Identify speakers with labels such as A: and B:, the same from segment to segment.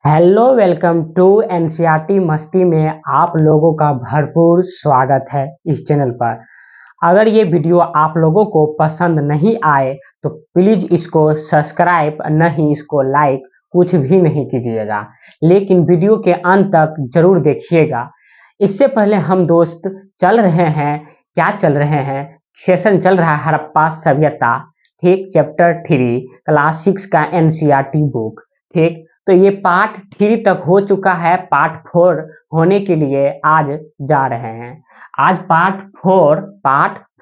A: Hello welcome to NCERT मस्ती में आप लोगों का भरपूर स्वागत है इस चैनल पर। अगर ये वीडियो आप लोगों को पसंद नहीं आए तो प्लीज़ इसको सब्सक्राइब नहीं, इसको लाइक कुछ भी नहीं कीजिएगा, लेकिन वीडियो के अंत तक जरूर देखिएगा। इससे पहले हम दोस्त चल रहे हैं, क्या चल रहे हैं, सेशन चल रहा है हड़प्पा सभ्यता, ठीक, चैप्टर 3 क्लास 6 का एनसीईआरटी बुक, ठीक। तो ये पार्ट 3 तक हो चुका है, पार्ट 4 होने के लिए आज जा रहे हैं। आज पार्ट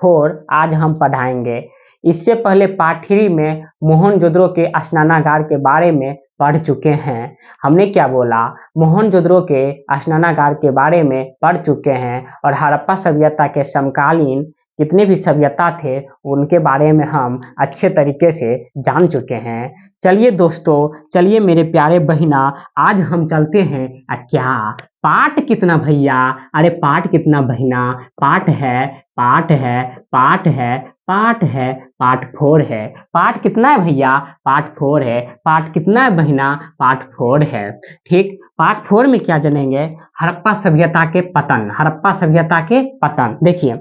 A: 4 आज हम पढ़ाएंगे। इससे पहले पार्ट 3 में मोहनजोदड़ो के स्नानागार के बारे में पढ़ चुके हैं। हमने क्या बोला, मोहनजोदड़ो के स्नानागार के बारे में पढ़ चुके हैं और हड़प्पा सभ्यता के समकालीन जितने भी सभ्यता थे उनके बारे में हम अच्छे तरीके से जान चुके हैं। चलिए दोस्तों, चलिए मेरे प्यारे बहिना, आज हम चलते हैं क्या पार्ट कितना भैया, अरे पार्ट कितना बहिना, पार्ट है पार्ट है पार्ट है पार्ट है पार्ट 4 है। पार्ट कितना है भैया, पार्ट 4 है। पार्ट कितना है बहिना, पार्ट 4 है, ठीक। पार्ट 4 में क्या जानेंगे, हड़प्पा सभ्यता के पतन, हड़प्पा सभ्यता के पतन। देखिए,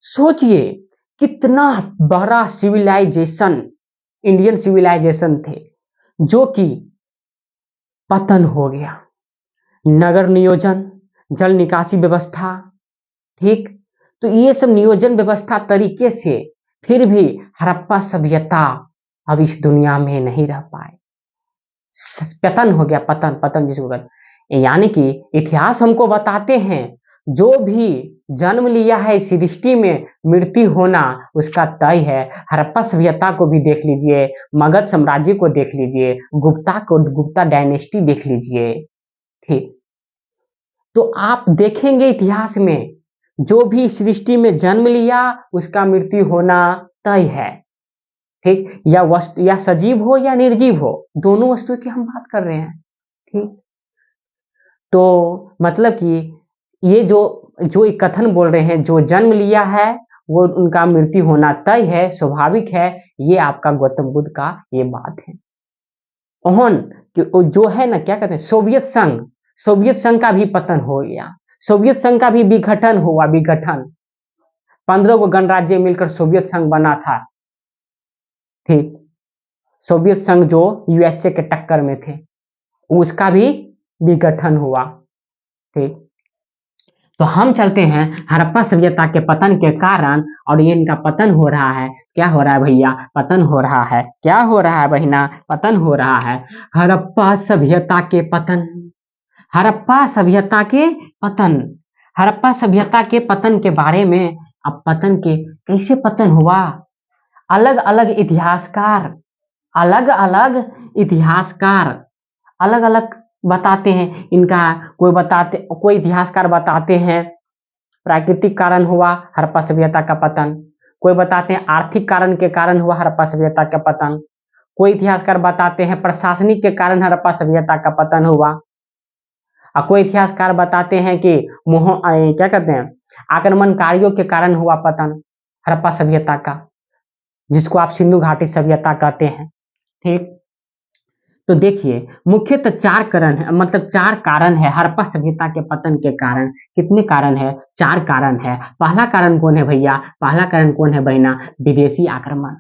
A: सोचिए कितना बड़ा सिविलाइजेशन, इंडियन सिविलाइजेशन थे जो कि पतन हो गया। नगर नियोजन, जल निकासी व्यवस्था, ठीक। तो ये सब नियोजन व्यवस्था तरीके से फिर भी हड़प्पा सभ्यता अब इस दुनिया में नहीं रह पाए, पतन हो गया। पतन पतन जिसको कहते, यानी कि इतिहास हमको बताते हैं जो भी जन्म लिया है इस सृष्टि में मृत्यु होना उसका तय है। हड़प्पा सभ्यता को भी देख लीजिए, मगध साम्राज्य को देख लीजिए, गुप्ता डायनेस्टी देख लीजिए, ठीक। तो आप देखेंगे इतिहास में जो भी सृष्टि में जन्म लिया उसका मृत्यु होना तय है, ठीक। या वस्तु, या सजीव हो या निर्जीव हो, दोनों वस्तु की हम बात कर रहे हैं, ठीक। तो मतलब कि ये जो जो एक कथन बोल रहे हैं, जो जन्म लिया है वो उनका मृत्यु होना तय है, स्वाभाविक है। ये आपका गौतम बुद्ध का ये बात है। जो है ना, क्या कहते हैं, सोवियत संघ का भी पतन हो गया, सोवियत संघ का भी विघटन हुआ, विघटन 15 को गणराज्य मिलकर सोवियत संघ बना था, ठीक। सोवियत संघ जो यूएसए के टक्कर में थे उसका भी विघटन हुआ, ठीक। तो हम चलते हैं हड़प्पा सभ्यता के पतन के कारण, और ये इनका पतन हो रहा है। क्या हो रहा है भैया, पतन हो रहा है। क्या हो रहा है बहिना, पतन हो रहा है। हड़प्पा सभ्यता के पतन, हड़प्पा सभ्यता के पतन, हड़प्पा सभ्यता के पतन के बारे में। अब पतन के कैसे पतन हुआ, अलग अलग इतिहासकार, अलग अलग इतिहासकार अलग अलग बताते हैं इनका। कोई इतिहासकार बताते हैं प्राकृतिक कारण हुआ हड़प्पा सभ्यता का पतन, कोई बताते हैं आर्थिक कारण के कारण हुआ हड़प्पा सभ्यता का पतन, कोई इतिहासकार बताते हैं प्रशासनिक के कारण हड़प्पा सभ्यता का पतन हुआ, और कोई इतिहासकार बताते हैं कि क्या कहते हैं, आक्रमणकारियों के कारण हुआ पतन हड़प्पा सभ्यता का, जिसको आप सिंधु घाटी सभ्यता कहते हैं, ठीक। तो देखिए, मुख्यतः 4 कारण है, मतलब 4 कारण है हड़प्पा सभ्यता के पतन के कारण। कितने कारण है, 4 कारण है। पहला कारण कौन है भैया, पहला कारण कौन है बहना, विदेशी आक्रमण।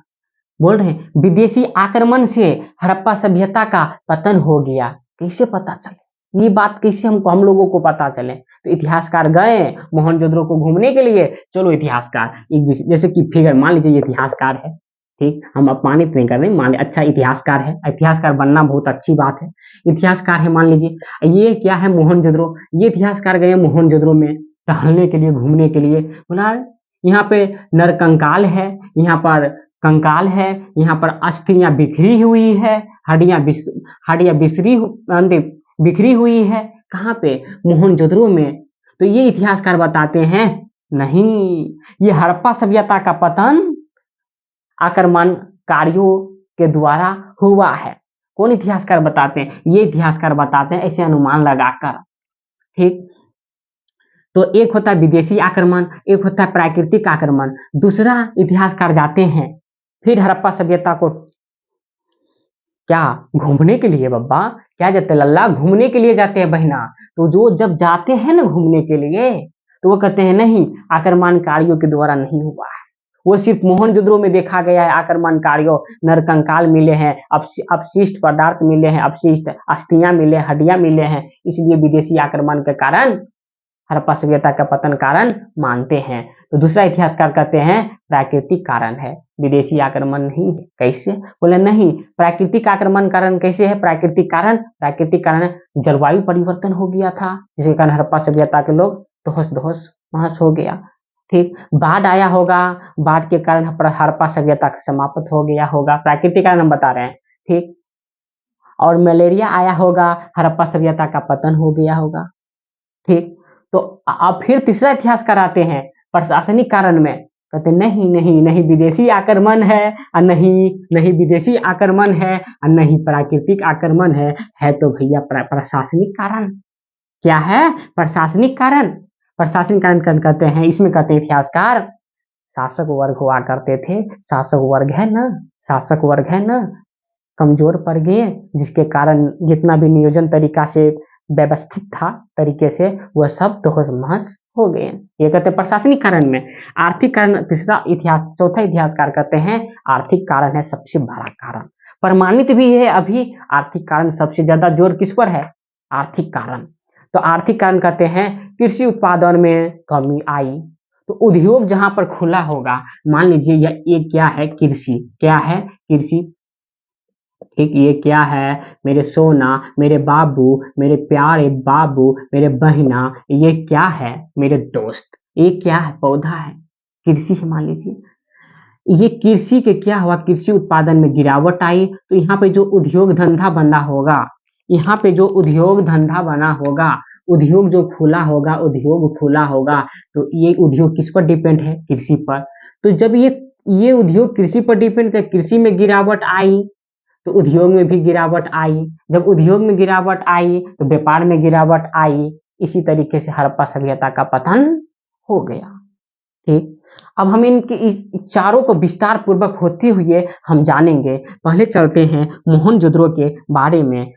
A: बोल रहे हैं विदेशी आक्रमण से हड़प्पा सभ्यता का पतन हो गया। कैसे पता चले ये बात, कैसे हम लोगों को पता चले, तो इतिहासकार गए मोहनजोदड़ो को घूमने के लिए। चलो इतिहासकार, जैसे कि फिगर मान लीजिए ये इतिहासकार है, ठीक। हम अपमानित नहीं कर रहे, मान अच्छा इतिहासकार है, इतिहासकार बनना बहुत अच्छी बात है। इतिहासकार है मान लीजिए, ये क्या है मोहनजोदड़ो, ये इतिहासकार गए मोहनजोदड़ो में टहलने के लिए, घूमने के लिए। बोला यहाँ पे नरकंकाल है, यहाँ पर कंकाल है, यहाँ पर अस्थियां बिखरी हुई है, हड्डियां बिखरी हुई है। कहाँ पे, मोहनजोदड़ो में। तो ये इतिहासकार बताते हैं नहीं, ये हड़प्पा सभ्यता का पतन आक्रमणकारियों के द्वारा हुआ है। कौन इतिहासकार बताते हैं, ये इतिहासकार बताते हैं ऐसे अनुमान लगाकर, ठीक। तो एक होता है विदेशी आक्रमण, एक होता है प्राकृतिक आक्रमण। दूसरा इतिहासकार जाते हैं फिर हड़प्पा सभ्यता को क्या घूमने के लिए बब्बा, क्या जाते हैं लल्ला, घूमने के लिए जाते हैं बहना। तो जो जब जाते हैं ना घूमने के लिए, तो वो कहते हैं नहीं, आक्रमणकारियों के द्वारा नहीं हुआ है, वो सिर्फ मोहनजोदड़ो में देखा गया है आक्रमणकारियों, नरकंकाल मिले हैं, अपशिष्ट पदार्थ मिले हैं, अपशिष्ट अस्थियां मिले, हड्डियां मिले हैं, इसलिए विदेशी आक्रमण के कारण हड़प्पा सभ्यता का पतन कारण मानते हैं। तो दूसरा इतिहासकार कहते हैं प्राकृतिक कारण है, विदेशी आक्रमण नहीं है। कैसे? बोले नहीं, प्राकृतिक आक्रमण कारण कैसे है? प्राकृतिक कारण जलवायु परिवर्तन हो गया था, जिसके कारण हड़प्पा सभ्यता के लोग तहस नहस महस हो गया। ठीक, बाढ़ आया होगा, बाढ़ के कारण हड़प्पा सभ्यता का समाप्त हो गया होगा, प्राकृतिक कारण हम बता रहे हैं। ठीक, और मलेरिया आया होगा, हड़प्पा सभ्यता का पतन हो गया होगा। ठीक, तो अब फिर तीसरा इतिहास कराते हैं प्रशासनिक कारण में, कहते नहीं नहीं नहीं विदेशी आक्रमण है, और नहीं विदेशी आक्रमण है, और नहीं प्राकृतिक आक्रमण है तो भैया प्रशासनिक कारण। क्या है? प्रशासनिक कारण। प्रशासनिक कारण कहते हैं, इसमें कहते हैं इतिहासकार, शासक वर्ग हुआ करते थे, शासक वर्ग है ना, शासक वर्ग है ना, कमजोर पड़ गए, जिसके कारण जितना भी नियोजन तरीका से व्यवस्थित था तरीके से, वह सब तहस महस हो गए। ये कहते हैं प्रशासनिक कारण में। आर्थिक कारण तीसरा इतिहास, चौथा इतिहासकार कहते हैं आर्थिक कारण है सबसे बड़ा कारण, प्रमाणित भी है अभी। आर्थिक कारण सबसे ज्यादा जोर किस पर है? आर्थिक कारण। तो आर्थिक कारण कहते हैं कृषि उत्पादन में कमी आई, तो उद्योग जहां पर खुला होगा, मान लीजिए ये क्या है? कृषि। क्या है? कृषि। ठीक, ये क्या है? मेरे सोना, मेरे बाबू, मेरे प्यारे बाबू, मेरे बहिना, ये क्या है? मेरे दोस्त, ये क्या है? पौधा है, कृषि है मान लीजिए। ये कृषि के क्या हुआ? कृषि उत्पादन में गिरावट आई, तो यहाँ पे जो उद्योग धंधा बना होगा, यहाँ पे जो उद्योग धंधा बना होगा, उद्योग जो खुला होगा, उद्योग खुला होगा, तो ये उद्योग किस पर डिपेंड है? कृषि पर। तो जब ये उद्योग कृषि पर डिपेंड है, कृषि में गिरावट आई, तो उद्योग में भी गिरावट आई, जब उद्योग में गिरावट आई तो व्यापार में गिरावट आई, इसी तरीके से हड़प्पा सभ्यता का पतन हो गया। ठीक, अब हम इनके इस चारों को विस्तार पूर्वक होते हुए हम जानेंगे। पहले चलते हैं मोहनजोदड़ो के बारे में।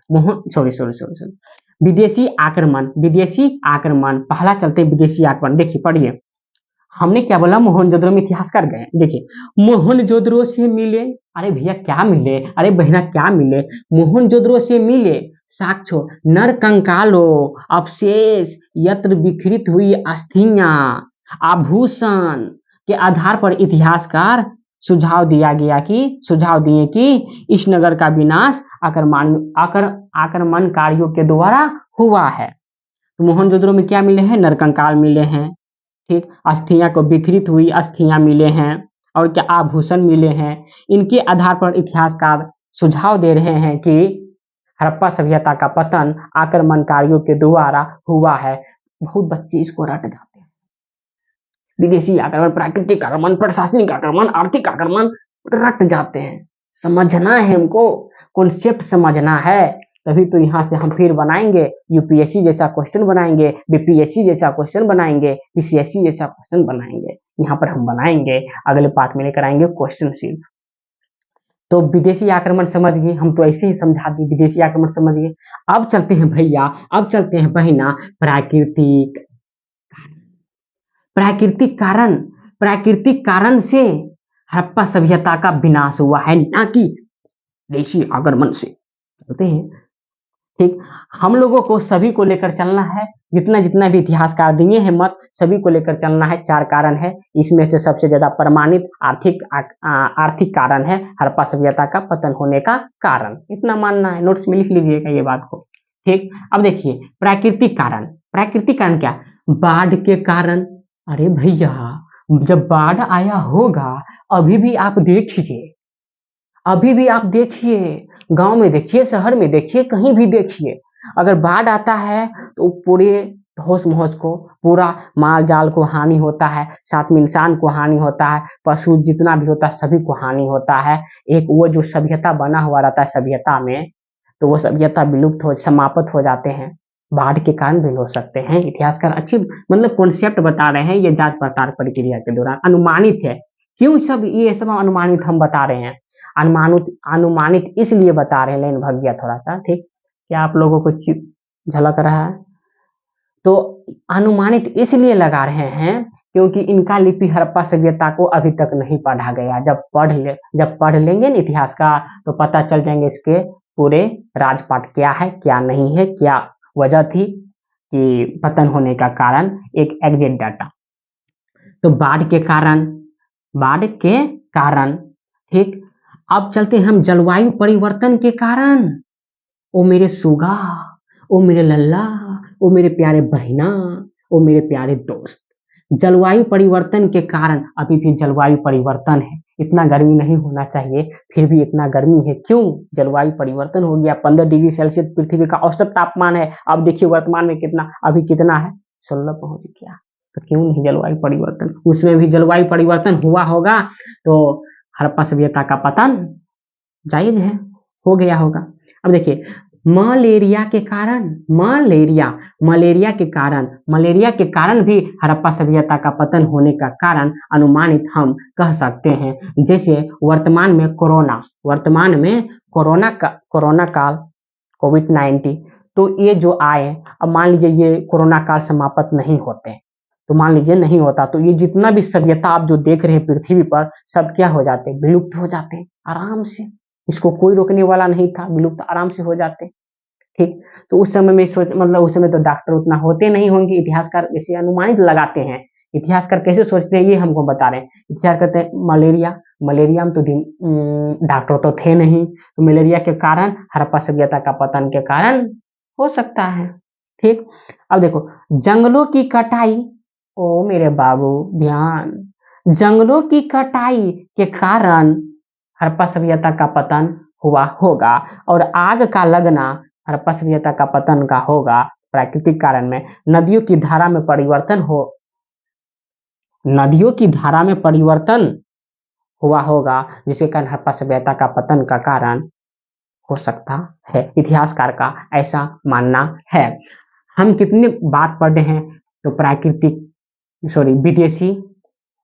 A: सॉरी, विदेशी आक्रमण, पहला चलते विदेशी आक्रमण। देखिए पढ़िए, हमने क्या बोला? मोहनजोदड़ो में इतिहासकार गए। देखिए मोहनजोदड़ो से मिले, अरे भैया क्या मिले, अरे बहना क्या मिले? मोहनजोदड़ो से मिले साक्ष्य, नर कंकालो, अवशेष, यत्र बिखरित हुई अस्थियां, आभूषण के आधार पर इतिहासकार सुझाव दिए कि इस नगर का विनाश आक्रमणकारियों के द्वारा हुआ है। तो मोहनजोदड़ो में क्या मिले हैं? नरकंकाल मिले हैं। ठीक, अस्थियां को बिखरित हुई अस्थियां मिले हैं, और क्या? आभूषण मिले हैं। इनके आधार पर इतिहासकार सुझाव दे रहे हैं कि हड़प्पा सभ्यता का पतन आक्रमणकारियों के द्वारा हुआ है। बहुत बच्चे इसको रट जाते हैं, विदेशी आक्रमण, प्राकृतिक आक्रमण, प्रशासनिक आक्रमण, आर्थिक आक्रमण, रट जाते हैं। समझना है हमको, कॉन्सेप्ट समझना है, तभी तो यहाँ से हम फिर बनाएंगे यूपीएससी जैसा क्वेश्चन बनाएंगे, बीपीएससी जैसा क्वेश्चन बनाएंगे, पीसीएससी जैसा क्वेश्चन बनाएंगे। यहाँ पर हम बनाएंगे, अगले पार्ट में लेकर आएंगे क्वेश्चन सीट। तो विदेशी आक्रमण समझ गए, हम तो ऐसे ही समझा दिए, विदेशी आक्रमण समझ गए। अब चलते हैं भैया, अब चलते हैं बहिना प्राकृतिक कारण से हड़प्पा सभ्यता का विनाश हुआ है, ना कि विदेशी आक्रमण से। चलते हैं। ठीक, हम लोगों को सभी को लेकर चलना है, जितना भी इतिहासकार दिए हैं मत, सभी को लेकर चलना है। 4 कारण है, इसमें से सबसे ज्यादा प्रमाणित आर्थिक कारण है हड़प्पा सभ्यता का पतन होने का कारण, इतना मानना है, नोट्स में लिख लीजिएगा ये बात को। ठीक, अब देखिए प्राकृतिक कारण क्या? बाढ़ के कारण। अरे भैया जब बाढ़ आया होगा, अभी भी आप देखिए, गांव में देखिए, शहर में देखिए, कहीं भी देखिए, अगर बाढ़ आता है तो पूरे होश मोहस को, पूरा माल जाल को हानि होता है, साथ में इंसान को हानि होता है, पशु जितना भी होता है सभी को हानि होता है। एक वो जो सभ्यता बना हुआ रहता है सभ्यता में, तो वो सभ्यता विलुप्त हो, समाप्त हो जाते हैं, बाढ़ के कारण भी हो सकते हैं। इतिहासकार अच्छी मतलब कॉन्सेप्ट बता रहे हैं, ये जांच पड़ताल प्रक्रिया के दौरान अनुमानित है। क्यों सब ये सब अनुमानित हम बता रहे हैं? अनुमानित इसलिए बता रहे हैं, लेकिन भग गया थोड़ा सा, ठीक, क्या आप लोगों को झलक रहा है? तो अनुमानित इसलिए लगा रहे हैं क्योंकि इनका लिपि हड़प्पा सभ्यता को अभी तक नहीं पढ़ा गया। जब पढ़ लेंगे ना इतिहास का, तो पता चल जाएंगे इसके पूरे राजपाट क्या है क्या नहीं है, क्या वजह थी कि पतन होने का कारण, एक एग्जैक्ट डाटा। तो बाढ़ के कारण, ठीक। अब चलते हैं हम जलवायु परिवर्तन के कारण। ओ मेरे सुगा, ओ मेरे लल्ला, ओ मेरे प्यारे बहना, ओ मेरे प्यारे दोस्त, जलवायु परिवर्तन के कारण अभी भी जलवायु परिवर्तन है। इतना गर्मी नहीं होना चाहिए, फिर भी इतना गर्मी है। क्यों? जलवायु परिवर्तन हो गया। 15 डिग्री सेल्सियस पृथ्वी का औसत तापमान है। अब देखिए वर्तमान में अभी कितना है, 16 पहुंच गया। तो क्यों नहीं जलवायु परिवर्तन? उसमें भी जलवायु परिवर्तन हुआ होगा तो हड़प्पा सभ्यता का पतन जायज है, हो गया होगा। अब देखिए मलेरिया के कारण भी हड़प्पा सभ्यता का पतन होने का कारण अनुमानित हम कह सकते हैं। जैसे वर्तमान में कोरोना काल, कोविड-19, तो ये जो आए, अब मान लीजिए ये कोरोना काल समाप्त नहीं होते, तो मान लीजिए नहीं होता, तो ये जितना भी सभ्यता आप जो देख रहे हैं पृथ्वी पर, सब क्या हो जाते? विलुप्त हो जाते आराम से। इसको कोई रोकने वाला नहीं था, विलुप्त आराम से हो जाते, ठीक। तो उस समय में उस समय तो डॉक्टर उतना होते नहीं होंगे। इतिहासकार इसे अनुमानित लगाते हैं। इतिहासकार कैसे सोचते हैं ये हमको बता रहे हैं। इतिहास कहते हैं मलेरिया में तो डॉक्टर तो थे नहीं, तो मलेरिया के कारण, हड़प्पा सभ्यता का पतन के कारण हो सकता है, ठीक। अब देखो जंगलों की कटाई, ओ मेरे बाबू ध्यान, जंगलों की कटाई के कारण हड़प्पा सभ्यता का पतन हुआ होगा। और आग का लगना हड़प्पा सभ्यता का पतन का होगा प्राकृतिक कारण में। नदियों की धारा में परिवर्तन हुआ होगा, जिसके कारण हड़प्पा सभ्यता का पतन का कारण हो सकता है। इतिहासकार का ऐसा मानना है। हम कितने बात पढ़े हैं, तो विदेशी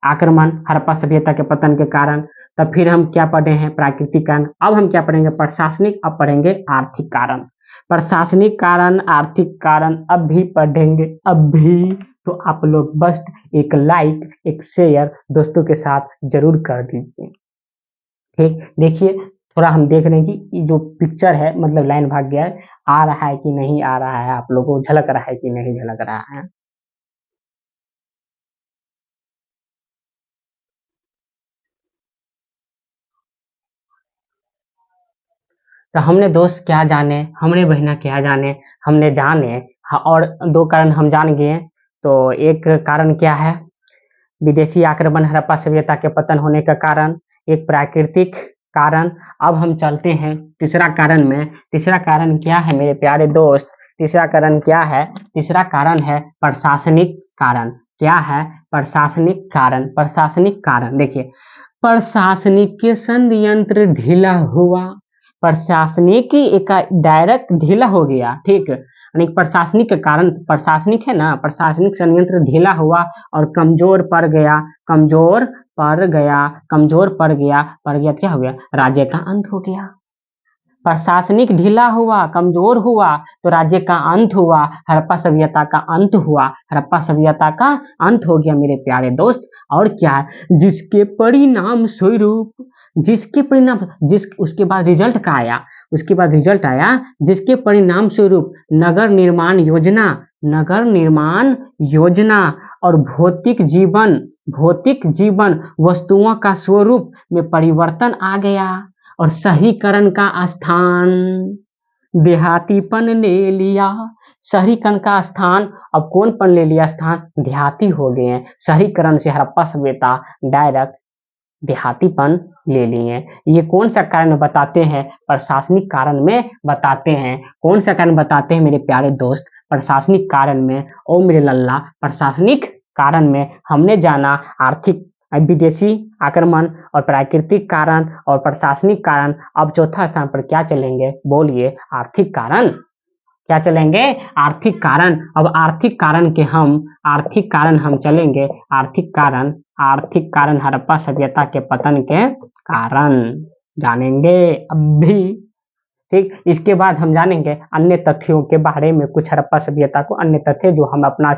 A: आक्रमण हड़प्पा सभ्यता के पतन के कारण, तब फिर हम क्या पढ़े हैं, प्राकृतिक कारण। अब हम क्या पढ़ेंगे, प्रशासनिक, अब पढ़ेंगे आर्थिक कारण। प्रशासनिक कारण, आर्थिक कारण अब भी पढ़ेंगे, अब भी। तो आप लोग बस एक लाइक, एक शेयर दोस्तों के साथ जरूर कर दीजिए, ठीक। देखिए थोड़ा हम देख रहे हैं कि ये जो पिक्चर है, मतलब लाइन भाग गया है, आ रहा है कि नहीं आ रहा है, आप लोगों को झलक रहा है कि नहीं झलक रहा है। तो हमने दोस्त क्या जाने, हमने बहना क्या जाने, हमने जाने। हाँ, और दो कारण हम जान गए। तो एक कारण क्या है, विदेशी आक्रमण हड़प्पा सभ्यता के पतन होने का कारण, एक प्राकृतिक कारण। अब हम चलते हैं तीसरा कारण में। तीसरा कारण क्या है मेरे प्यारे दोस्त? तीसरा कारण क्या है? तीसरा कारण है प्रशासनिक कारण। क्या है? प्रशासनिक कारण देखिए, प्रशासनिक संयंत्र ढीला हुआ, प्रशासनिक एक डायरेक्ट ढीला हो गया, ठीक। यानी प्रशासनिक के कारण, प्रशासनिक है ना, प्रशासनिक संयंत्र ढीला हुआ और कमजोर पड़ गया, क्या हो गया? राज्य का अंत हो गया। प्रशासनिक ढीला हुआ, कमजोर हुआ, तो राज्य का अंत हुआ, हड़प्पा सभ्यता का अंत हुआ, हड़प्पा सभ्यता का अंत हो गया मेरे प्यारे दोस्त। और क्या है, जिसके परिणाम स्वरूप, उसके बाद रिजल्ट आया, जिसके परिणाम स्वरूप नगर निर्माण योजना और भौतिक जीवन वस्तुओं का स्वरूप में परिवर्तन आ गया और शहरीकरण का स्थान देहातीपन ले लिया। शहरीकरण का स्थान अब कौनपन ले लिया? स्थान देहाती हो गए हैं। शहरीकरण से हड़प्पा सभ्यता डायरेक्ट देहातीपन ले लिए। ये कौन सा कारण बताते हैं? प्रशासनिक कारण में बताते हैं। कौन सा कारण बताते हैं मेरे प्यारे दोस्त? प्रशासनिक कारण में। ओ मेरे लल्ला, प्रशासनिक कारण में हमने जाना आर्थिक, विदेशी आक्रमण और प्राकृतिक कारण और प्रशासनिक कारण। अब चौथा स्थान पर क्या चलेंगे? बोलिए, आर्थिक कारण। क्या चलेंगे? आर्थिक कारण। अब आर्थिक कारण हम चलेंगे। आर्थिक कारण हड़प्पा सभ्यता के पतन के कारण। जानेंगे अभी। ठीक, इसके बाद हम जानेंगे अन्य तथ्यों के बारे में, कुछ हड़प्पा सभ्यता को अन्य तथ्य जो हम अपना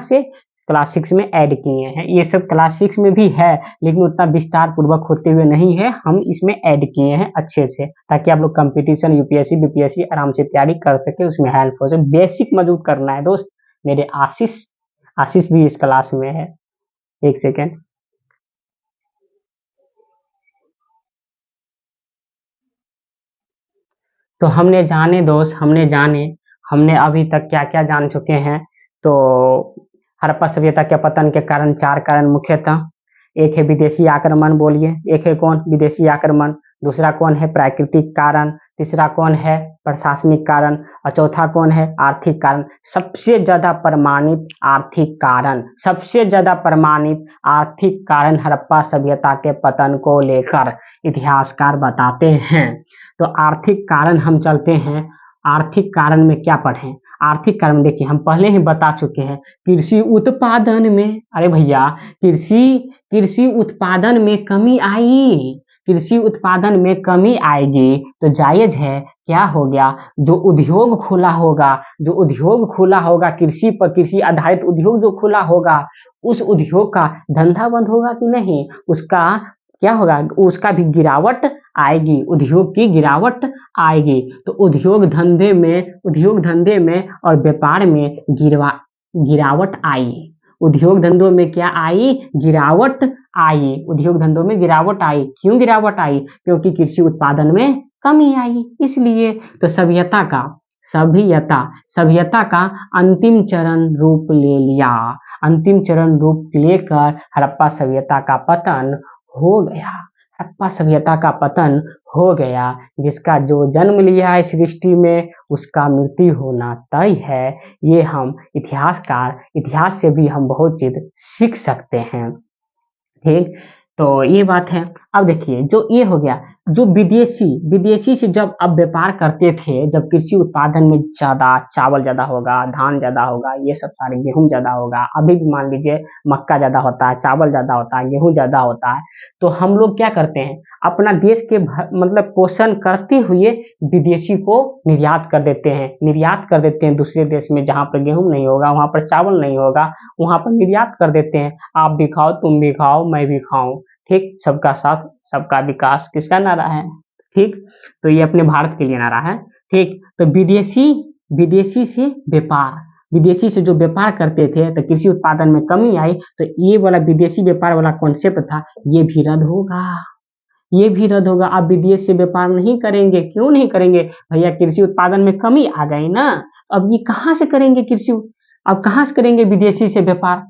A: से क्लास 6 में ऐड किए हैं। ये सब क्लास 6 में भी है लेकिन उतना विस्तार पूर्वक होते हुए नहीं है, हम इसमें ऐड किए हैं अच्छे से, ताकि आप लोग कंपटीशन यूपीएससी बीपीएससी आराम से तैयारी कर सके, उसमें हेल्प हो सके। बेसिक मजबूत करना है दोस्त। मेरे आशीष भी इस क्लास में है। एक सेकेंड। तो हमने अभी तक क्या क्या जान चुके हैं। तो हड़प्पा सभ्यता के पतन के कारण 4 कारण मुख्यतः, एक है विदेशी आक्रमण, बोलिए एक है कौन, विदेशी आक्रमण। दूसरा कौन है, प्राकृतिक कारण। तीसरा कौन है, प्रशासनिक कारण। और चौथा कौन है, आर्थिक कारण। सबसे ज्यादा प्रमाणित आर्थिक कारण हड़प्पा सभ्यता के पतन को लेकर इतिहासकार बताते हैं। तो आर्थिक कारण हम चलते हैं। आर्थिक कारण में क्या पढ़ें? आर्थिक कारण देखिए हम पहले ही बता चुके हैं। कृषि उत्पादन में, अरे भैया, कृषि उत्पादन में कमी आई। कृषि उत्पादन में कमी आएगी तो जायज है, क्या हो गया, जो उद्योग खुला होगा कृषि पर, कृषि आधारित उद्योग जो खुला होगा, उस उद्योग का धंधा बंद होगा कि नहीं, उसका क्या होगा, उसका भी गिरावट आएगी, उद्योग की गिरावट आएगी। तो उद्योग धंधे में और व्यापार में गिरावट आई। उद्योग धंधों में क्या आई, गिरावट आई। उद्योग धंधों में गिरावट आई। क्यों गिरावट आई? क्योंकि कृषि उत्पादन में कमी आई, इसलिए। तो सभ्यता का अंतिम चरण रूप ले लिया। अंतिम चरण रूप लेकर हड़प्पा सभ्यता का पतन हो गया। हड़प्पा सभ्यता का पतन हो गया, जिसका जो जन्म लिया है सृष्टि में, उसका मृत्यु होना तय है। ये हम इतिहास से भी हम बहुत चीज सीख सकते हैं। ठीक, तो ये बात है। अब देखिए, जो ये हो गया, जो विदेशी से जब अब व्यापार करते थे, जब कृषि उत्पादन में ज्यादा चावल ज्यादा होगा, धान ज्यादा होगा, ये सब सारे गेहूं ज्यादा होगा, अभी भी मान लीजिए मक्का ज्यादा होता है, चावल ज्यादा होता है, गेहूं ज्यादा होता है, तो हम लोग क्या करते हैं, अपना देश के मतलब पोषण करते हुए विदेशी को निर्यात कर देते हैं दूसरे देश में, जहाँ पर गेहूं नहीं होगा, वहां पर चावल नहीं होगा, वहां पर निर्यात कर देते हैं। आप भी खाओ, तुम भी खाओ, मैं भी खाऊं। ठीक, सबका साथ सबका विकास किसका नारा है? ठीक, तो ये अपने भारत के लिए नारा है। ठीक, तो विदेशी से व्यापार, विदेशी से जो व्यापार करते थे तो कृषि उत्पादन में कमी आई, तो ये वाला विदेशी व्यापार वाला कॉन्सेप्ट था, ये भी रद्द होगा। आप विदेश से व्यापार नहीं करेंगे। क्यों नहीं करेंगे भैया? कृषि उत्पादन में कमी आ गई ना। अब ये कहाँ से करेंगे अब कहाँ से करेंगे विदेशी से व्यापार?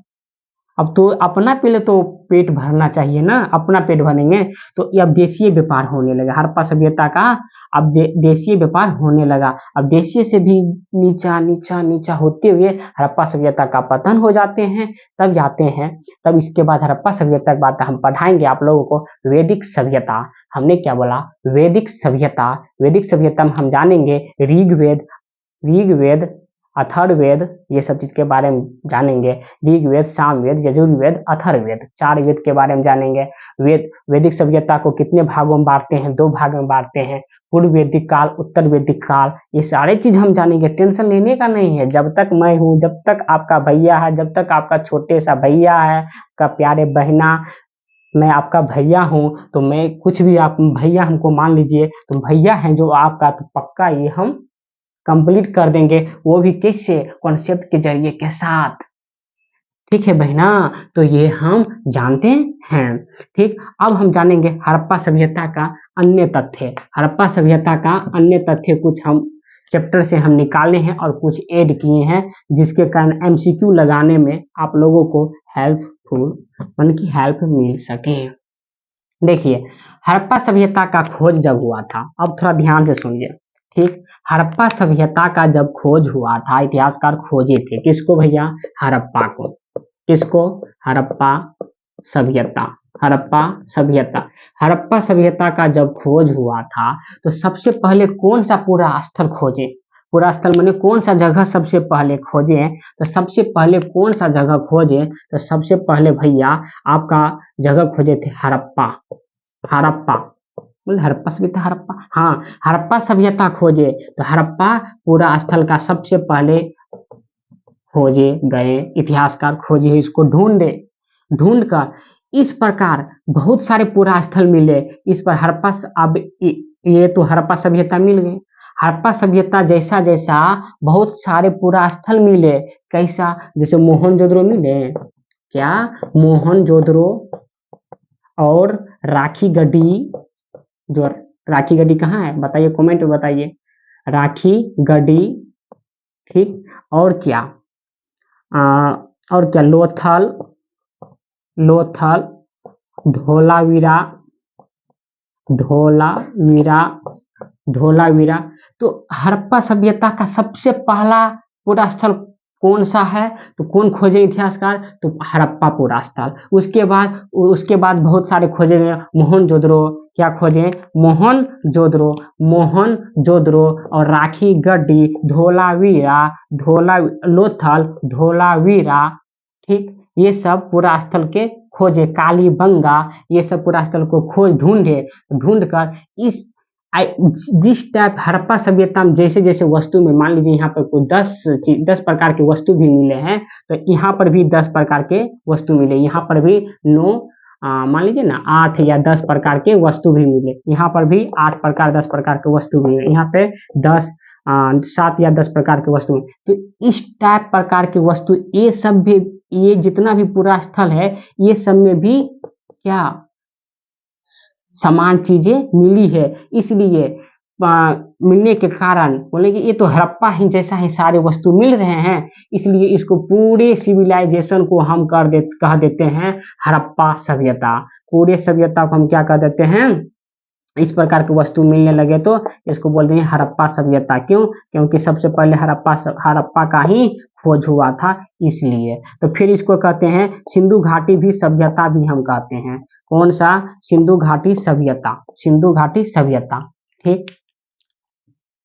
A: अब तो अपना पहले तो पेट भरना चाहिए ना, अपना पेट भरेंगे तो ये अब देशीय व्यापार होने लगा। हड़प्पा सभ्यता का अब देशीय व्यापार होने लगा। अब देशीय से भी नीचा नीचा नीचा होते हुए हड़प्पा सभ्यता का पतन हो जाते हैं। तब जाते हैं, तब इसके बाद हड़प्पा सभ्यता के बाद हम पढ़ाएंगे आप लोगों को वैदिक सभ्यता। हमने क्या बोला? वैदिक सभ्यता में हम जानेंगे ऋग्वेद, अथर्ववेद, ये सब चीज के बारे में जानेंगे। ऋग्वेद, सामवेद, यजुर्वेद, अथर्ववेद, 4 वेद के बारे में जानेंगे। वैदिक सभ्यता को कितने भागों में बांटते हैं? 2 भाग में बांटते हैं, पूर्व वैदिक काल, उत्तर वैदिक काल। ये सारे चीज हम जानेंगे, टेंशन लेने का नहीं है। जब तक मैं हूँ, जब तक आपका भैया है, जब तक आपका छोटे सा भैया है, का प्यारे बहना, मैं आपका भैया हूँ, तो मैं कुछ भी, आप भैया हमको मान लीजिए, तो भैया है जो आपका, तो पक्का ये हम कंप्लीट कर देंगे, वो भी किससे? कॉन्सेप्ट के जरिए के साथ। ठीक है बहना, तो ये हम जानते हैं। ठीक, अब हम जानेंगे हड़प्पा सभ्यता का अन्य तथ्य। हड़प्पा सभ्यता का अन्य तथ्य कुछ हम चैप्टर से हम निकाले हैं और कुछ ऐड किए हैं, जिसके कारण एमसीक्यू लगाने में आप लोगों को हेल्प मिल सके। देखिए, हड़प्पा सभ्यता का खोज जब हुआ था, अब थोड़ा ध्यान से सुनिए। ठीक, हड़प्पा सभ्यता का जब खोज हुआ था, इतिहासकार खोजे थे किसको भैया? हड़प्पा को। किसको? हड़प्पा सभ्यता। हड़प्पा सभ्यता का जब खोज हुआ था, तो सबसे पहले कौन सा पूरा स्थल खोजे? पूरा स्थल माने कौन सा जगह सबसे पहले खोजे? तो सबसे पहले कौन सा जगह खोजे? तो सबसे पहले भैया आपका जगह खोजे थे हड़प्पा। बोले हड़प्पा सभ्यता, हड़प्पा, हाँ हड़प्पा सभ्यता खोजे, तो हड़प्पा पूरा स्थल का सबसे पहले खोजे गए, इतिहासकार खोजे इसको, ढूंढे, ढूंढ कर इस प्रकार बहुत सारे पुरा स्थल मिले। इस पर हड़प्पा अब ये तो हड़प्पा सभ्यता मिल गई। हड़प्पा सभ्यता जैसा जैसा बहुत सारे पुरा स्थल मिले, कैसा, जैसे मोहनजोदड़ो मिले, क्या मोहनजोदड़ो और राखी गढ़ी, जो राखी गढ़ी कहाँ है बताइए, कमेंट में बताइए, राखी गढ़ी, ठीक, और क्या और क्या, लोथल, लोथल, धोलावीरा, धोलावीरा, धोलावीरा। तो हड़प्पा सभ्यता का सबसे पहला पूरा स्थल कौन सा है, तो कौन खोजे इतिहासकार, तो हड़प्पा पूरा स्थल। उसके बाद बहुत सारे खोजे गए, मोहनजोदड़ो, क्या खोजे, मोहनजोदड़ो, मोहनजोदड़ो और राखी गढ़ी, धोलावीरा, लोथल, धोलावीरा, ठीक, ये सब पूरा स्थल के खोजे, कालीबंगा, ये सब पूरा स्थल को खोज ढूंढे, ढूंढ कर इस जिस टाइप हड़प्पा सभ्यता में जैसे जैसे वस्तु में, मान लीजिए यहाँ पर कोई 10 प्रकार के वस्तु भी मिले हैं, तो यहाँ पर भी 10 प्रकार के वस्तु मिले, यहाँ पर भी 9 मान लीजिए ना 8 या 10 प्रकार के वस्तु भी मिले, यहाँ पर भी 8 प्रकार 10 प्रकार के वस्तु मिले, यहाँ पे 7 या 10 प्रकार के वस्तु। तो इस टाइप प्रकार के वस्तु, ये सब भी, ये जितना भी पूरा स्थल है, ये सब में भी क्या समान चीजें मिली है, इसलिए मिलने के कारण बोले कि ये तो हड़प्पा ही जैसा ही सारे वस्तु मिल रहे हैं, इसलिए इसको पूरे सिविलाइजेशन को हम कह देते हैं हड़प्पा सभ्यता। पूरे सभ्यता को हम क्या कह देते हैं, इस प्रकार के वस्तु मिलने लगे तो इसको बोलते हैं हड़प्पा सभ्यता। क्यों, क्योंकि सबसे पहले हड़प्पा का ही खोज हुआ था, इसलिए। तो फिर इसको कहते हैं सिंधु घाटी भी सभ्यता भी हम कहते हैं। कौन सा, सिंधु घाटी सभ्यता, सिंधु घाटी सभ्यता, ठीक।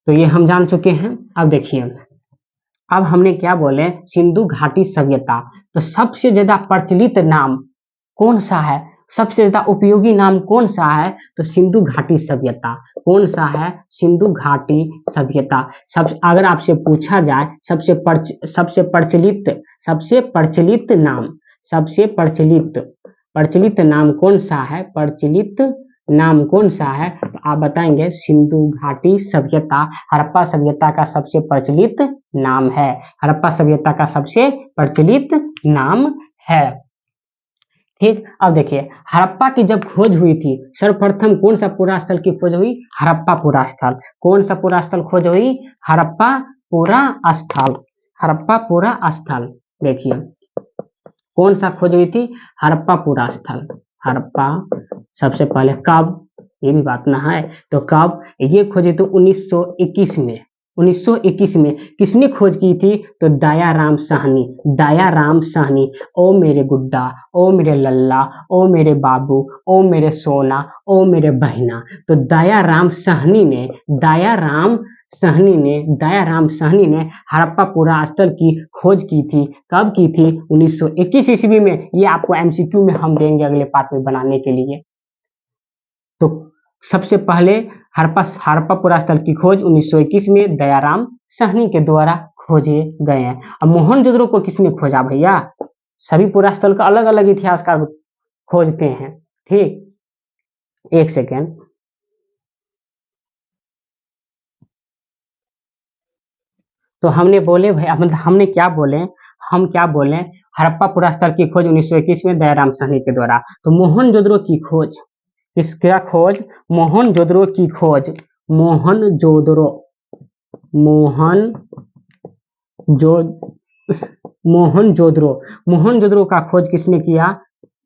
A: तो ये हम जान चुके हैं। अब देखिए, अब हमने क्या बोले, सिंधु घाटी सभ्यता, तो सबसे ज्यादा प्रचलित नाम कौन सा है, सबसे ज्यादा उपयोगी नाम कौन सा है, तो सिंधु घाटी सभ्यता। कौन सा है, सिंधु घाटी सभ्यता। अगर आपसे पूछा जाए सबसे प्रचलित नाम, सबसे प्रचलित नाम कौन सा है, प्रचलित नाम कौन सा है, तो आप बताएंगे सिंधु घाटी सभ्यता। हड़प्पा सभ्यता का सबसे प्रचलित नाम है, हड़प्पा सभ्यता का सबसे प्रचलित नाम है, ठीक। अब देखिए, हड़प्पा की जब खोज हुई थी, सर्वप्रथम कौन सा पूरा स्थल की खोज हुई, हड़प्पा पूरा स्थल। कौन सा पूरा स्थल खोज हुई, हड़प्पा पूरा स्थल, हड़प्पा पूरा स्थल। देखिए कौन सा खोज हुई थी, हड़प्पा पूरा स्थल, हड़प्पा सबसे पहले कब, ये भी बात ना है, तो कब ये खोजे, तो 1921 में। 1921 में किसने खोज की थी, तो दयाराम साहनी, दयाराम साहनी। ओ मेरे गुड्डा, ओ मेरे लल्ला, ओ मेरे बाबू, ओ मेरे सोना, ओ मेरे बहना। तो दयाराम साहनी ने हड़प्पा पूरा स्थल की खोज की थी। कब की थी, 1921 ईस्वी में। ये आपको एमसीक्यू में हम देंगे अगले पार्ट में बनाने के लिए। तो सबसे पहले हड़प्पा पूरा स्थल की खोज 1921 में दयाराम साहनी के द्वारा खोजे गए हैं। अब मोहनजोदड़ो को किसने खोजा भैया, सभी पूरा स्थल का अलग अलग इतिहासकार खोजते हैं, ठीक। एक सेकेंड, तो हमने बोले भैया, मतलब हमने क्या बोले, हम क्या बोले, हड़प्पा पूरा स्थल की खोज 1921 में दयाराम साहनी के द्वारा। तो मोहनजोदड़ो की खोज, किसका खोज, मोहनजोदड़ो की खोज, मोहनजोदड़ो, मोहनजोदड़ो का खोज किसने किया,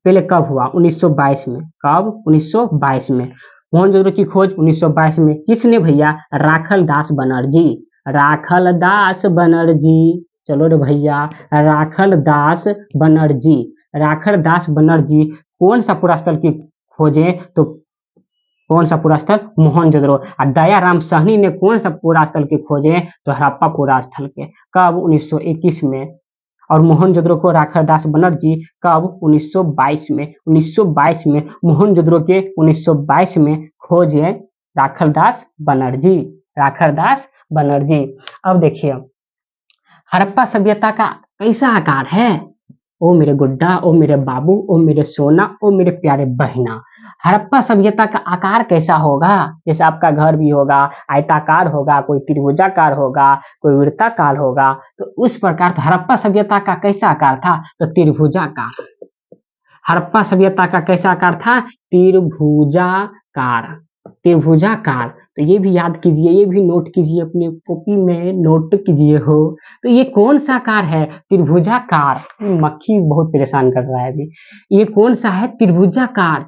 A: पहले कब हुआ, 1922 में। कब, 1922 में। मोहनजोदड़ो की खोज 1922 में किसने भैया, राखलदास बनर्जी, राखलदास बनर्जी। चलो रे भैया, राखलदास बनर्जी, राखलदास बनर्जी कौन सा पूरा स्थल की खोजे, तो कौन सा पूरा स्थल, मोहनजोदड़ो। और दयाराम साहनी ने कौन सा पूरा स्थल की खोजे, तो हड़प्पा पूरा स्थल के। कब, 1921 में। और मोहनजोदड़ो को राखालदास बनर्जी कब 1922 में मोहनजोदड़ो के 1922 में खोजे राखालदास बनर्जी। अब देखिए हड़प्पा सभ्यता का कैसा आकार है। ओ मेरे गुड्डा, ओ मेरे बाबू, ओ मेरे सोना, ओ मेरे प्यारे बहना, हड़प्पा सभ्यता का आकार कैसा होगा। जैसे आपका घर भी होगा आयताकार होगा, कोई त्रिभुजाकार होगा, कोई वृत्ताकार होगा, तो उस प्रकार तो हड़प्पा सभ्यता का कैसा आकार था, तो त्रिभुजाकार। हड़प्पा सभ्यता का कैसा आकार था, त्रिभुजाकार। तो ये भी याद कीजिए, ये भी नोट कीजिए, अपने कॉपी में नोट कीजिए हो। तो ये कौन सा आकार है, त्रिभुजाकार। मक्खी बहुत परेशान कर रहा है अभी। ये कौन सा है, त्रिभुजाकार।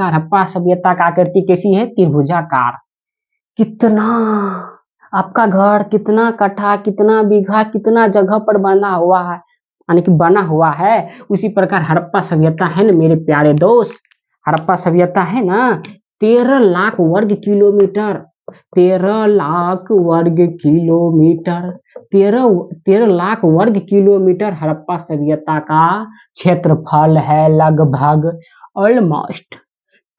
A: हड़प्पा सभ्यता का आकृति कैसी है, त्रिभुजाकार। कितना आपका घर कितना कट्ठा, कितना बीघा, कितना जगह पर बना हुआ है, यानी कि बना हुआ है, उसी प्रकार हड़प्पा सभ्यता है ना मेरे प्यारे दोस्त। हड़प्पा सभ्यता है ना 13 लाख वर्ग किलोमीटर, 13 लाख वर्ग किलोमीटर, 13 लाख वर्ग किलोमीटर हड़प्पा सभ्यता का क्षेत्रफल है। लगभग ऑलमोस्ट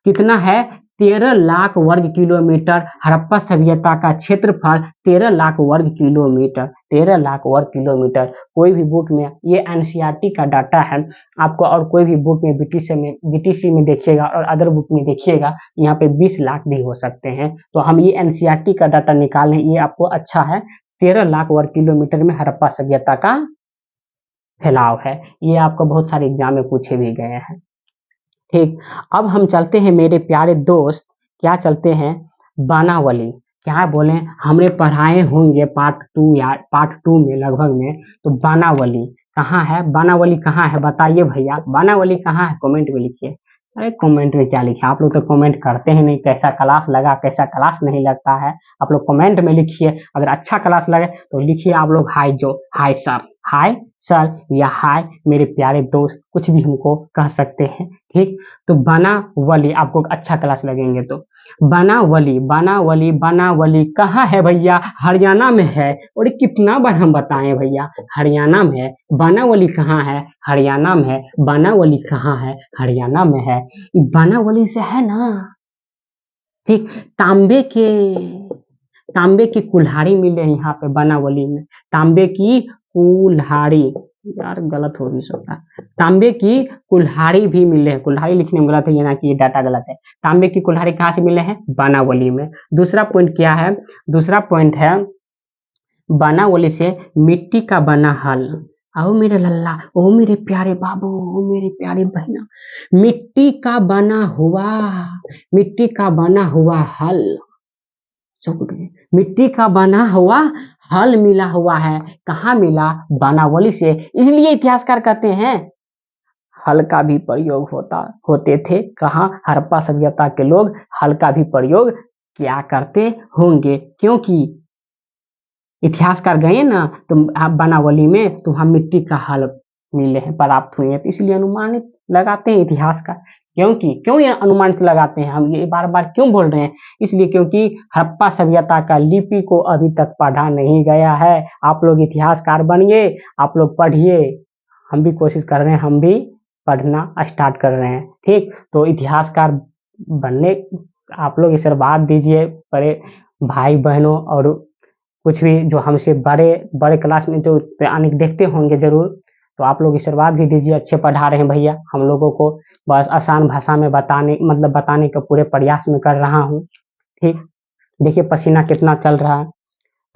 A: कितना है, 13 लाख वर्ग किलोमीटर हड़प्पा सभ्यता का क्षेत्रफल, 13 लाख वर्ग किलोमीटर, 13 लाख वर्ग किलोमीटर। कोई भी बुक में, ये एनसीईआरटी का डाटा है, आपको और कोई भी बुक में बीटीसी में देखिएगा और अदर बुक में देखिएगा, यहाँ पे 20 लाख भी हो सकते हैं। तो हम ये एनसीईआरटी का डाटा निकालें, ये आपको अच्छा है। 13 लाख वर्ग किलोमीटर में हड़प्पा सभ्यता का फैलाव है। ये आपको बहुत सारे एग्जाम में पूछे भी गए हैं। ठीक, अब हम चलते हैं मेरे प्यारे दोस्त, क्या चलते हैं, बानावली। क्या बोले, हमने पढ़ाए होंगे पार्ट 2 या पार्ट 2 में लगभग में। तो बानावली कहाँ है, बानावली कहाँ है बताइए भैया, बानावली कहाँ है, कमेंट में लिखिए। अरे कमेंट में क्या लिखे, आप लोग तो कमेंट करते हैं नहीं, कैसा क्लास लगा, कैसा क्लास नहीं लगता है। आप लोग कमेंट में लिखिए, अगर अच्छा क्लास लगे तो लिखिए आप लोग हाय सर या हाय मेरे प्यारे दोस्त, कुछ भी हमको कह सकते हैं। ठीक, तो बानावली आपको अच्छा क्लास लगेंगे तो। बानावली कहाँ है भैया, हरियाणा में है। और कितना बार हम बताएं भैया, हरियाणा में है। बानावली कहाँ है, हरियाणा में है। बानावली कहाँ है, हरियाणा में है। बानावली से है ना, ठीक, तांबे की कुल्हाड़ी मिले यहाँ पे बानावली में, तांबे की कुल्हाड़ी, यार गलत हो भी सकता है, तांबे की कुल्हाड़ी भी मिले हैं। कुल्हाड़ी लिखने में गलत है, ये ना कि ये डाटा गलत है। तांबे की कुल्हाड़ी कहाँ से मिले हैं, बानावली में। दूसरा पॉइंट क्या है, दूसरा पॉइंट है बानावली से मिट्टी का बना हल। आओ मेरे लल्ला, ओ मेरे प्यारे बाबू, ओ मेरी प्यारी बहना, मिट्टी का बना हुआ हल, मिट्टी का बना हुआ हल मिला हुआ है। कहाँ मिला, बानावली से। इसलिए इतिहासकार कहते हैं हल का भी प्रयोग होते थे। कहाँ, हड़प्पा सभ्यता के लोग हल का भी प्रयोग क्या करते होंगे, क्योंकि इतिहासकार गए ना तो बानावली में, तो हम मिट्टी का हल मिले हैं, प्राप्त हुए हैं, तो इसलिए अनुमानित लगाते हैं इतिहासकार। क्यों ये अनुमानित लगाते हैं, हम ये बार बार क्यों बोल रहे हैं, इसलिए क्योंकि हड़प्पा सभ्यता का लिपि को अभी तक पढ़ा नहीं गया है। आप लोग इतिहासकार बनिए, आप लोग पढ़िए, हम भी कोशिश कर रहे हैं, हम भी पढ़ना स्टार्ट कर रहे हैं। ठीक, तो इतिहासकार बनने आप लोग आशीर्वाद दीजिए, बड़े भाई बहनों, और कुछ भी जो हमसे बड़े क्लास में जो देखते होंगे जरूर, तो आप लोग आशीर्वाद भी दीजिए। अच्छे पढ़ा रहे हैं भैया हम लोगों को, बस आसान भाषा में बताने का पूरे प्रयास में कर रहा हूँ। ठीक, देखिए पसीना कितना चल रहा है।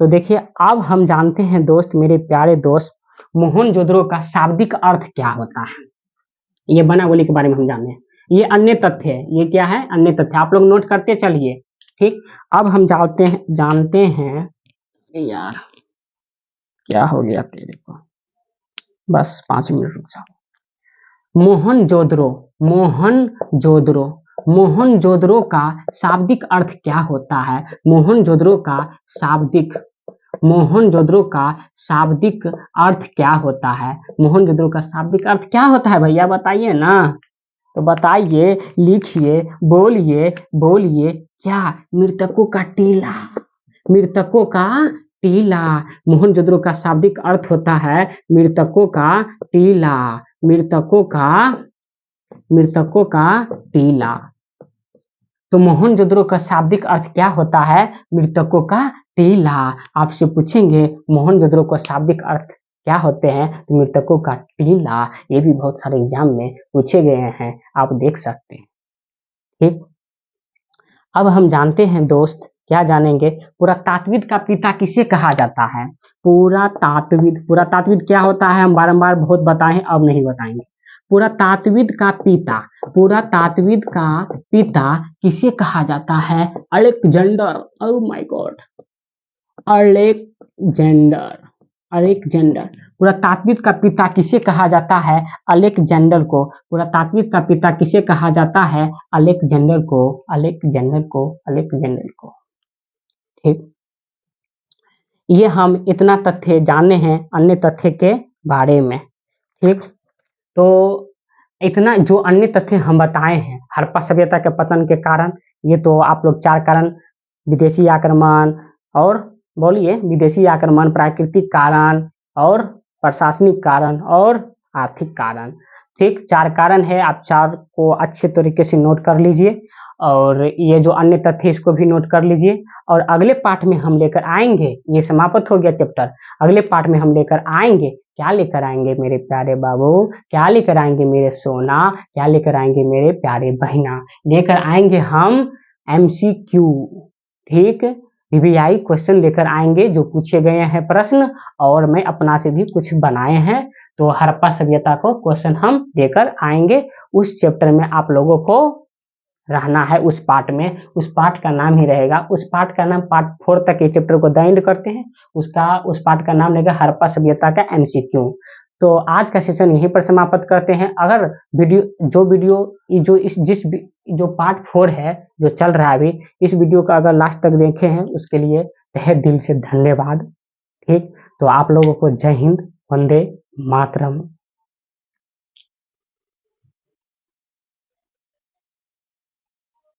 A: तो देखिए अब हम जानते हैं दोस्त, मेरे प्यारे दोस्त, मोहनजोदड़ो का शाब्दिक अर्थ क्या होता है। ये बानावली के बारे में हम जाने हैं, ये अन्य तथ्य है, ये क्या है, अन्य तथ्य, आप लोग नोट करते चलिए। ठीक, अब हम जानते हैं यार क्या हो गया तेरे को, बस 5 मिनट रुक जाओ। मोहनजोदड़ो का शाब्दिक अर्थ क्या होता है, मोहनजोदड़ो का शाब्दिक अर्थ क्या होता है, मोहनजोदड़ो का शाब्दिक अर्थ क्या होता है भैया बताइए ना, तो बताइए, लिखिए, बोलिए, क्या, मृतकों का टीला। मोहनजोदड़ो का शाब्दिक अर्थ होता है मृतकों का टीला, मृतकों का टीला। तो मोहनजोदड़ो का शाब्दिक अर्थ क्या होता है? मृतकों का टीला। आपसे पूछेंगे मोहनजोदड़ो का शाब्दिक अर्थ क्या होते हैं? तो मृतकों का टीला। ये भी बहुत सारे एग्जाम में पूछे गए हैं, आप देख सकते हैं। ठीक, अब हम जानते हैं दोस्त, क्या जानेंगे? पुरातात्विद का पिता किसे कहा जाता है? पुरातात्विद, पुरातात्विद क्या होता है? हम बारंबार बहुत बताएं, अब नहीं बताएंगे। पुरातात्विद का पिता, पुरातात्विद का पिता किसे कहा जाता है? Alexander, oh my god, Alexander, Alexander. पुरातात्विद का पिता किसे कहा जाता है? अलेक्जेंडर को। पुरातात्विद का पिता किसे कहा जाता है? अलेक्जेंडर को, अलेक्जेंडर को, अलेक्जेंडर को। ठीक, ये हम इतना तथ्य जाने हैं अन्य तथ्य के बारे में। ठीक, तो इतना जो अन्य तथ्य हम बताए हैं हड़प्पा सभ्यता के पतन के कारण, ये तो आप लोग 4 कारण, विदेशी आक्रमण और बोलिए, विदेशी आक्रमण, प्राकृतिक कारण और प्रशासनिक कारण और आर्थिक कारण। ठीक, 4 कारण है, आप 4 को अच्छे तरीके से नोट कर लीजिए और ये जो अन्य तथ्य इसको भी नोट कर लीजिए। और अगले पाठ में हम लेकर आएंगे, ये समाप्त हो गया चैप्टर, अगले पाठ में हम लेकर आएंगे, क्या लेकर आएंगे मेरे प्यारे बाबू, क्या लेकर आएंगे मेरे सोना, क्या लेकर आएंगे मेरे प्यारे बहना? लेकर आएंगे हम MCQ। ठीक, VVI क्वेश्चन लेकर आएंगे जो पूछे गए हैं प्रश्न, और मैं अपना से भी कुछ बनाए हैं, तो हड़प्पा सभ्यता को क्वेश्चन हम लेकर आएंगे। उस चैप्टर में आप लोगों को रहना है, उस पार्ट में, उस पार्ट का नाम ही रहेगा, उस पार्ट का नाम पार्ट 4 तक ये चैप्टर को द एंड करते हैं, उस पार्ट का नाम रहेगा हड़प्पा सभ्यता का MCQ। तो आज का सेशन यहीं पर समाप्त करते हैं। अगर जो पार्ट 4 है जो चल रहा है अभी, इस वीडियो का अगर लास्ट तक देखे हैं उसके लिए तहे दिल से धन्यवाद। ठीक, तो आप लोगों को जय हिंद, वंदे मातरम।